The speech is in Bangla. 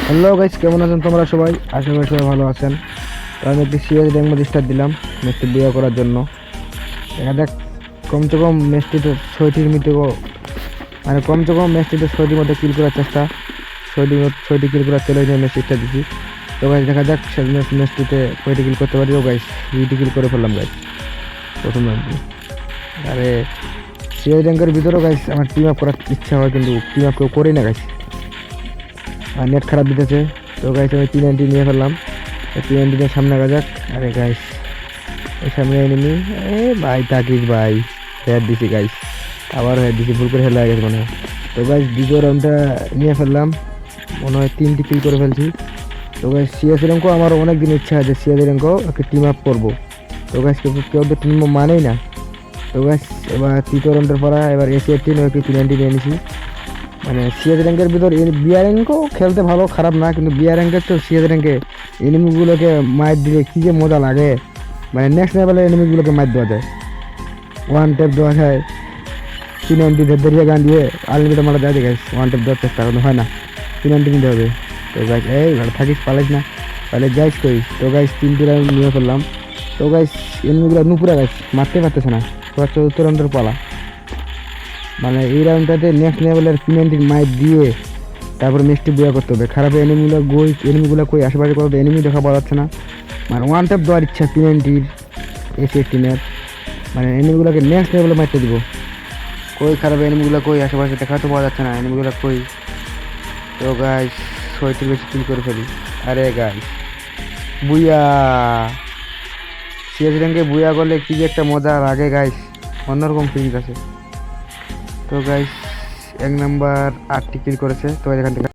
হ্যালো গাইস, কেমন আছেন তোমরা সবাই? আশা করি সবাই ভালো আছেন। তো আমি একটি সিরিয়াস র্যাঙ্ক মধ্যে স্টার্ট দিলাম ম্যাচটি বিয়ে করার জন্য। দেখা যাক কমসে কম ম্যাচটিতে 6টির মধ্যে মানে কমসে কম ম্যাচটিতে 6টির মধ্যে কিল করার চেষ্টা। 6টি কিল করার চ্যালেঞ্জ নিয়ে ম্যাচ স্টার্ট দিচ্ছি। তো গাইস দেখা যাক ম্যাচটিতে কয়টি কিল করতে পারি। ও গাইস 2টি কিল করে ফেললাম গাইস প্রথম রাউন্ডে। আরে সিরিয়াস র্যাঙ্কের ভিতরেও গাইস আমার টিম আপ করার ইচ্ছা হয়, কিন্তু টিম আপ কেউ করেই না গাইস, আর নেট খারাপ দিতেছে। তো গাইস আমি টি90 নিয়ে ফেললাম। টি90 নিয়ে সামনে আগা যাক। আরে গাইস এই সামনে এনিমি, এ ভাই তাকিস ভাই, হেড দিছি গাইস, আবার হেড দিছি, ভুল করে হেলা গেছে মনে হয়। তো গাইস দ্বিতীয় রাউন্ডটা নিয়ে ফেললাম, মনে হয় 3টি কিল করে ফেলছি। তো গাইস সিএস র্যাঙ্কও আমার অনেক দিন ইচ্ছা আছে, সিএস র্যাঙ্কও একটা টিম আপ করবো। তো গাইস কেউ তো টিম মানেই না। তো গাইস এবার তৃতীয় রাউন্ডের পর এবার এসিআর টিম একটু টি90 নিয়ে নিছি। মানে সিএস র্যাঙ্কের ভিতর বিআর র্যাঙ্কও খেলতে ভালো খারাপ না, কিন্তু বিআর র্যাঙ্কের তো সিএস র্যাঙ্কে এনিমিগুলোকে মাইর দিলে কী যে মজা লাগে। মানে নেক্সট লেভেলের এনিমিগুলোকে মাইর দেওয়া যায়, ওয়ান ট্যাপ দেওয়া যায়, টি90 ধরিয়ে গান দিয়ে আনলিমিটেড মারা যায়। গাইস ওয়ান ট্যাপ দেওয়ার চেষ্টা করতে হয় না, টি90 নিতে হবে। তো গাইস এই থাকিস, পালাইস না, পালে যাইস কই। তো গাইস 3টি রাউন্ড নিয়ে ফেললাম। তো গাইস এনিমিগুলো নুপুরা গাইস মারতে পারতেছে না, তো চতুর্থ রাউন্ডের পালা। মানে এই রাউন্ডটাতে নেক্সট লেভেলের টি90 মাইর দিয়ে তারপর ম্যাচটি বয়া করতে হবে। খারাপ এনিমিগুলো কই আশেপাশে কোনো এনিমি দেখা পাওয়া যাচ্ছে না। মানে ওয়ান ট্যাপ দেওয়ার ইচ্ছা টি90 এস18-এর, মানে এনিমিগুলোকে নেক্সট লেভেলে মারতে দিব। কই খারাপ এনিমিগুলো কই, আশেপাশে দেখা তো পাওয়া যাচ্ছে না এনিমিগুলো কই। তো গাইস 6টির বেশি কিল করে ফেলি। আরে গাইস বুইয়া, সিএস র্যাঙ্কে বুইয়া করলে কি যে একটা মজা লাগে গাইস, অন্যরকম ফিলিংস আছে। তো গাইস 1 নাম্বার 8টি কিল করেছে। তো এখান থেকে